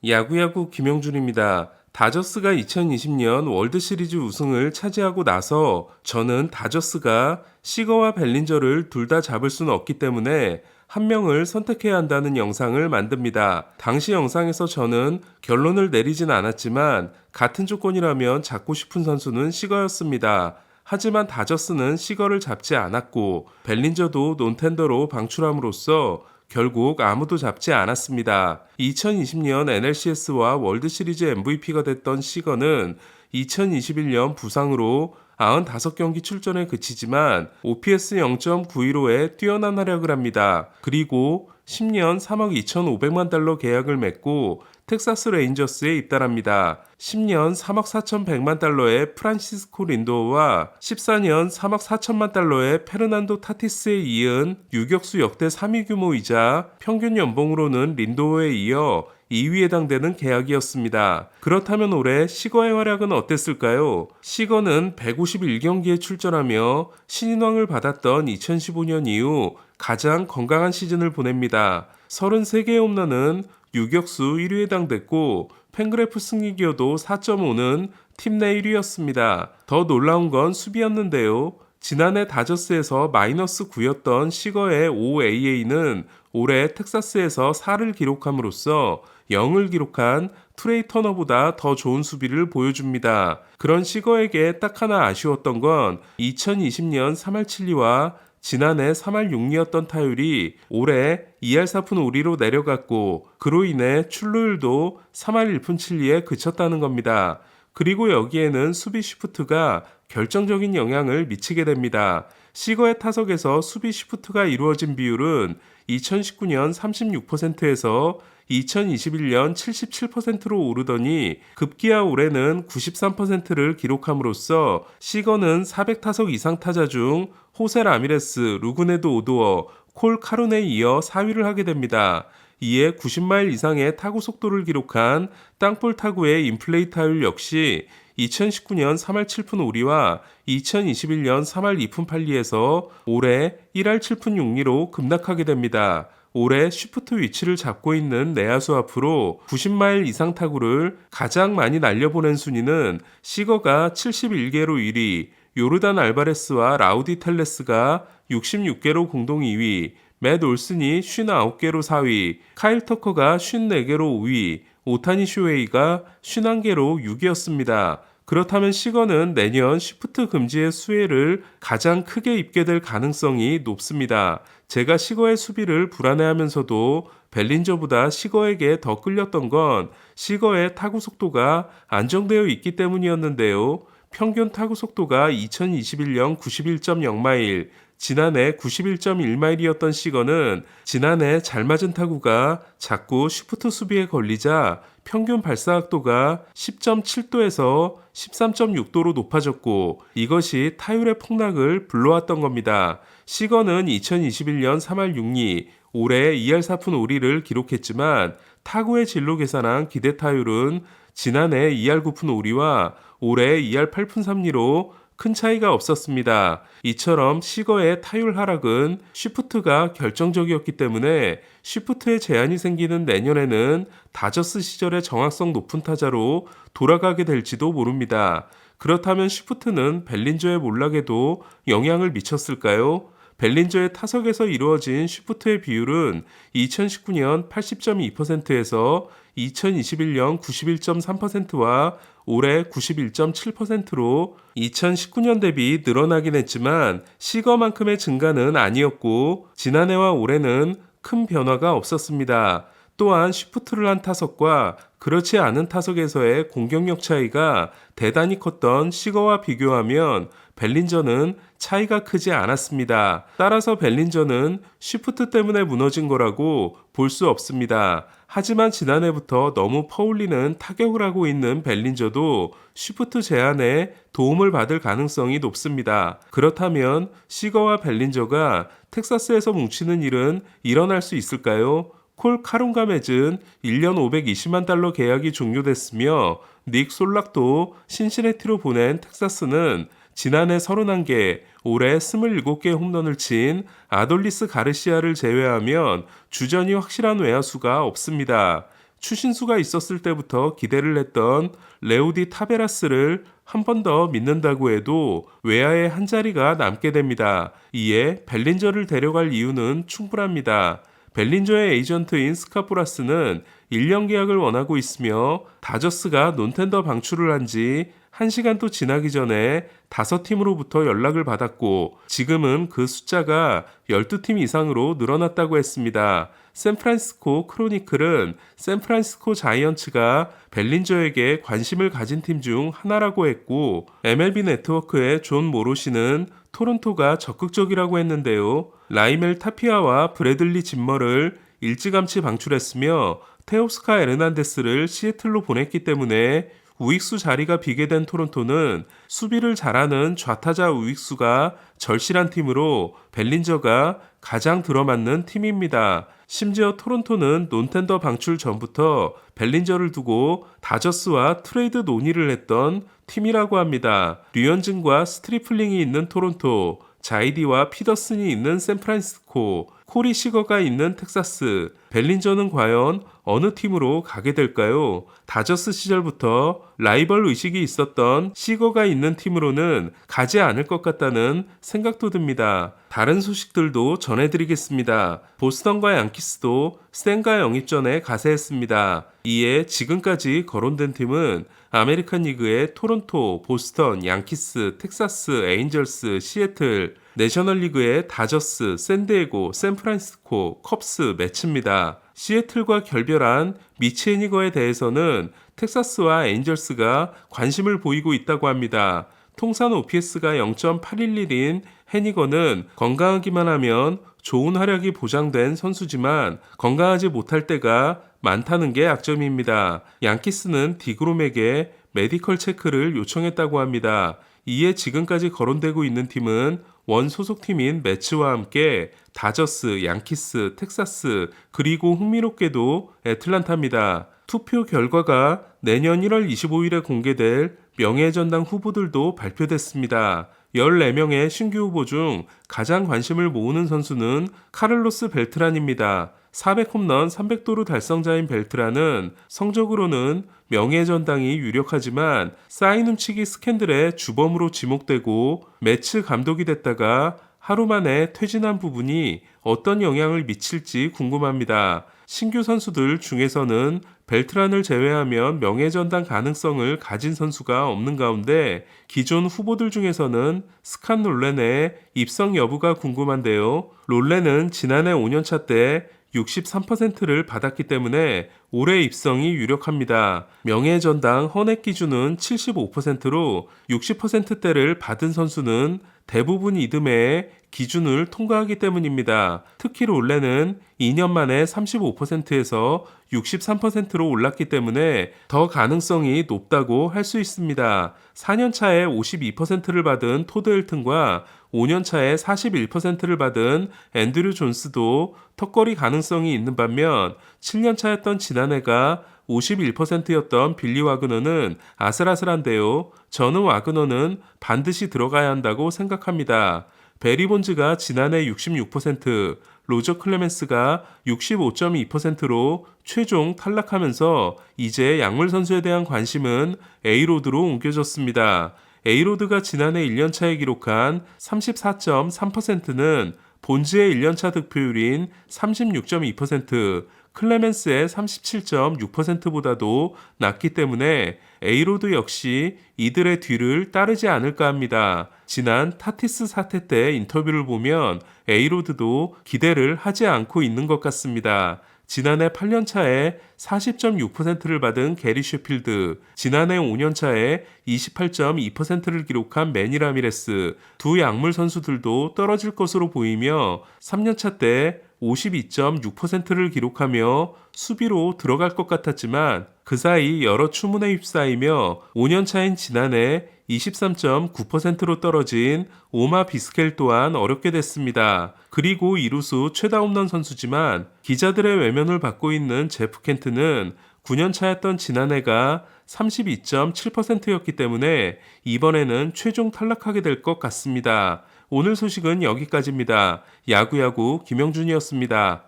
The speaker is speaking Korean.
야구야구 김영준입니다. 다저스가 2020년 월드시리즈 우승을 차지하고 나서 저는 다저스가 시거와 벨린저를 둘 다 잡을 수는 없기 때문에 한 명을 선택해야 한다는 영상을 만듭니다. 당시 영상에서 저는 결론을 내리진 않았지만 같은 조건이라면 잡고 싶은 선수는 시거였습니다. 하지만 다저스는 시거를 잡지 않았고 벨린저도 논텐더로 방출함으로써 결국 아무도 잡지 않았습니다. 2020년 NLCS와 월드시리즈 MVP가 됐던 시거는 2021년 부상으로 95경기 출전에 그치지만 OPS 0.915에 뛰어난 활약을 합니다. 그리고 10년 3억 2,500만 달러 계약을 맺고 텍사스 레인저스에 입단합니다. 10년 3억 4,100만 달러의 프란시스코 린도어와 14년 3억 4천만 달러의 페르난도 타티스에 이은 유격수 역대 3위 규모이자 평균 연봉으로는 린도어에 이어 2위에 해당되는 계약이었습니다. 그렇다면 올해 시거의 활약은 어땠을까요? 시거는 151경기에 출전하며 신인왕을 받았던 2015년 이후 가장 건강한 시즌을 보냅니다. 33개의 홈런은 유격수 1위에 해당됐고 팬그래프 승리 기여도 4.5는 팀 내 1위였습니다. 더 놀라운 건 수비였는데요. 지난해 다저스에서 마이너스 9였던 시거의 OAA는 올해 텍사스에서 4를 기록함으로써 0을 기록한 트레이 터너보다 더 좋은 수비를 보여줍니다. 그런 시거에게 딱 하나 아쉬웠던 건 2020년 3할 7리와 지난해 3할 6리였던 타율이 올해 2할 4푼 5리로 내려갔고 그로 인해 출루율도 3할 1푼 7리에 그쳤다는 겁니다. 그리고 여기에는 수비 시프트가 결정적인 영향을 미치게 됩니다. 시거의 타석에서 수비 시프트가 이루어진 비율은 2019년 36%에서 2021년 77%로 오르더니 급기야 올해는 93%를 기록함으로써 시거는 400타석 이상 타자 중 호세 라미레스, 루그네도 오도어, 콜 카룬에 이어 4위를 하게 됩니다. 이에 90마일 이상의 타구 속도를 기록한 땅볼 타구의 인플레이 타율 역시 2019년 3할 7푼 5리와 2021년 3할 2푼 8리에서 올해 1할 7푼 6리로 급락하게 됩니다. 올해 쉬프트 위치를 잡고 있는 내야수 앞으로 90마일 이상 타구를 가장 많이 날려보낸 순위는 시거가 71개로 1위, 요르단 알바레스와 라우디 텔레스가 66개로 공동 2위, 맷 올슨이 59개로 4위, 카일 터커가 54개로 5위, 오타니 쇼헤이가 51개로 6위였습니다. 그렇다면 시거는 내년 시프트 금지의 수혜를 가장 크게 입게 될 가능성이 높습니다. 제가 시거의 수비를 불안해하면서도 벨린저보다 시거에게 더 끌렸던 건 시거의 타구 속도가 안정되어 있기 때문이었는데요. 평균 타구 속도가 2021년 91.0마일, 지난해 91.1마일이었던 시거는 지난해 잘 맞은 타구가 자꾸 쉬프트 수비에 걸리자 평균 발사각도가 10.7도에서 13.6도로 높아졌고 이것이 타율의 폭락을 불러왔던 겁니다. 시거는 2021년 3할 6리, 올해 2할 4푼 5리를 기록했지만 타구의 진로 계산한 기대 타율은 지난해 2할 9푼 5리와 올해 2할 8푼 3리로 큰 차이가 없었습니다. 이처럼 시거의 타율 하락은 쉬프트가 결정적이었기 때문에 쉬프트에 제한이 생기는 내년에는 다저스 시절의 정확성 높은 타자로 돌아가게 될지도 모릅니다. 그렇다면 쉬프트는 벨린저의 몰락에도 영향을 미쳤을까요? 벨린저의 타석에서 이루어진 쉬프트의 비율은 2019년 80.2%에서 2021년 91.3%와 올해 91.7%로 2019년 대비 늘어나긴 했지만 시거만큼의 증가는 아니었고 지난해와 올해는 큰 변화가 없었습니다. 또한 쉬프트를 한 타석과 그렇지 않은 타석에서의 공격력 차이가 대단히 컸던 시거와 비교하면 벨린저는 차이가 크지 않았습니다. 따라서 벨린저는 쉬프트 때문에 무너진 거라고 볼 수 없습니다. 하지만 지난해부터 너무 퍼올리는 타격을 하고 있는 벨린저도 쉬프트 제한에 도움을 받을 가능성이 높습니다. 그렇다면 시거와 벨린저가 텍사스에서 뭉치는 일은 일어날 수 있을까요? 콜 카룬과 맺은 1년 520만 달러 계약이 종료됐으며 닉 솔락도 신시내티로 보낸 텍사스는 지난해 31개, 올해 27개 홈런을 친 아돌리스 가르시아를 제외하면 주전이 확실한 외야수가 없습니다. 추신수가 있었을 때부터 기대를 했던 레오디 타베라스를 한 번 더 믿는다고 해도 외야에 한 자리가 남게 됩니다. 이에 벨린저를 데려갈 이유는 충분합니다. 벨린저의 에이전트인 스카프라스는 1년 계약을 원하고 있으며 다저스가 논텐더 방출을 한 지 1시간도 지나기 전에 5팀으로부터 연락을 받았고 지금은 그 숫자가 12팀 이상으로 늘어났다고 했습니다. 샌프란시스코 크로니클은 샌프란시스코 자이언츠가 벨린저에게 관심을 가진 팀 중 하나라고 했고 MLB 네트워크의 존 모로시는 토론토가 적극적이라고 했는데요. 라이멜 타피아와 브래들리 짐머를 일찌감치 방출했으며 테오스카 에르난데스를 시애틀로 보냈기 때문에 우익수 자리가 비게 된 토론토는 수비를 잘하는 좌타자 우익수가 절실한 팀으로 벨린저가 가장 들어맞는 팀입니다. 심지어 토론토는 논텐더 방출 전부터 벨린저를 두고 다저스와 트레이드 논의를 했던 팀이라고 합니다. 류현진과 스트리플링이 있는 토론토, 자이디와 피더슨이 있는 샌프란시스코, 코리 시거가 있는 텍사스, 벨린저는 과연 어느 팀으로 가게 될까요? 다저스 시절부터 라이벌 의식이 있었던 시거가 있는 팀으로는 가지 않을 것 같다는 생각도 듭니다. 다른 소식들도 전해드리겠습니다. 보스턴과 양키스도 센가 영입전에 가세했습니다. 이에 지금까지 거론된 팀은 아메리칸 리그의 토론토, 보스턴, 양키스, 텍사스, 에인절스, 시애틀, 내셔널리그의 다저스, 샌디에고, 샌프란시스코, 컵스, 매츠입니다. 시애틀과 결별한 미치 해니거에 대해서는 텍사스와 에인절스가 관심을 보이고 있다고 합니다. 통산 OPS가 0.811인 해니거는 건강하기만 하면 좋은 활약이 보장된 선수지만 건강하지 못할 때가 많다는 게 약점입니다. 양키스는 디그롬에게 메디컬 체크를 요청했다고 합니다. 이에 지금까지 거론되고 있는 팀은 원 소속팀인 매츠와 함께 다저스, 양키스, 텍사스, 그리고 흥미롭게도 애틀란타입니다. 투표 결과가 내년 1월 25일에 공개될 명예전당 후보들도 발표됐습니다. 14명의 신규 후보 중 가장 관심을 모으는 선수는 카를로스 벨트란입니다. 400홈런 300도루 달성자인 벨트란은 성적으로는 명예전당이 유력하지만 사인 훔치기 스캔들의 주범으로 지목되고 매츠 감독이 됐다가 하루 만에 퇴진한 부분이 어떤 영향을 미칠지 궁금합니다. 신규 선수들 중에서는 벨트란을 제외하면 명예전당 가능성을 가진 선수가 없는 가운데 기존 후보들 중에서는 스칸 롤렌의 입성 여부가 궁금한데요. 롤렌은 지난해 5년차 때 63%를 받았기 때문에 올해 입성이 유력합니다. 명예전당 헌액 기준은 75%로 60%대를 받은 선수는 대부분 이듬해에 기준을 통과하기 때문입니다. 특히 롤레는 2년 만에 35%에서 63%로 올랐기 때문에 더 가능성이 높다고 할 수 있습니다. 4년 차에 52%를 받은 토드 힐튼과 5년 차에 41%를 받은 앤드류 존스도 턱걸이 가능성이 있는 반면 7년 차였던 지난해가 51%였던 빌리 와그너는 아슬아슬한데요. 저는 와그너는 반드시 들어가야 한다고 생각합니다. 베리 본즈가 지난해 66%, 로저 클레멘스가 65.2%로 최종 탈락하면서 이제 약물 선수에 대한 관심은 A로드로 옮겨졌습니다. A로드가 지난해 1년차에 기록한 34.3%는 본즈의 1년차 득표율인 36.2%, 클레멘스의 37.6%보다도 낮기 때문에 A로드 역시 이들의 뒤를 따르지 않을까 합니다. 지난 타티스 사태 때 인터뷰를 보면 A로드도 기대를 하지 않고 있는 것 같습니다. 지난해 8년차에 40.6%를 받은 게리 셰필드, 지난해 5년차에 28.2%를 기록한 매니 라미레스, 두 약물 선수들도 떨어질 것으로 보이며 3년차 때 52.6%를 기록하며 수비로 들어갈 것 같았지만 그 사이 여러 추문에 휩싸이며 5년차인 지난해 23.9%로 떨어진 오마 비스켈 또한 어렵게 됐습니다. 그리고 이루수 최다 홈런 선수지만 기자들의 외면을 받고 있는 제프 켄트는 9년차였던 지난해가 32.7%였기 때문에 이번에는 최종 탈락하게 될 것 같습니다. 오늘 소식은 여기까지입니다. 야구야구 김영준이었습니다.